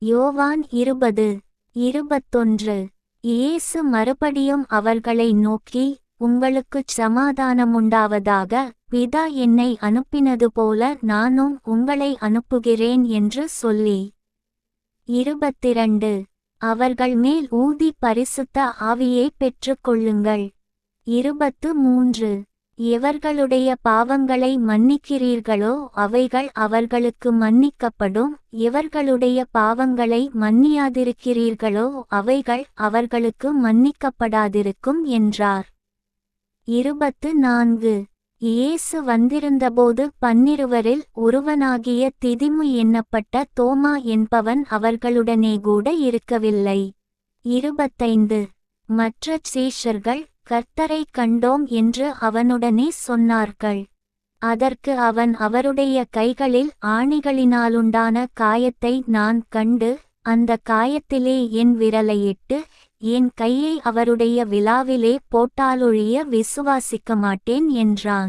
யோவான் 20:21. இயேசு மறுபடியும் அவர்களை நோக்கி, உங்களுக்குச் சமாதானமுண்டாவதாக, பிதா என்னை அனுப்பினது போல நானும் உங்களை அனுப்புகிறேன் என்று சொல்லி. 22. அவர்கள் மேல் ஊதி பரிசுத்த ஆவியைப் பெற்றுக்கொள்ளுங்கள். 23. எவர்களுடைய பாவங்களை மன்னிக்கிறீர்களோ அவைகள் அவர்களுக்கு மன்னிக்கப்படும், எவர்களுடைய பாவங்களை மன்னியாதிருக்கிறீர்களோ அவைகள் அவர்களுக்கு மன்னிக்கப்படாதிருக்கும் என்றார். 24. இயேசு வந்திருந்தபோது 12 ஒருவனாகிய திதிமு என்னப்பட்ட தோமா என்பவன் அவர்களுடனே கூட இருக்கவில்லை. 25. மற்ற சீஷர்கள், கர்த்தரைக் கண்டோம் என்று அவனுடனே சொன்னார்கள். அதற்கு அவன், அவருடைய கைகளில் ஆணிகளினாலுண்டான காயத்தை நான் கண்டு, அந்த காயத்திலே என் விரலையிட்டு, என் கையை அவருடைய விலாவிலே போட்டாலொழிய விசுவாசிக்க மாட்டேன் என்றான்.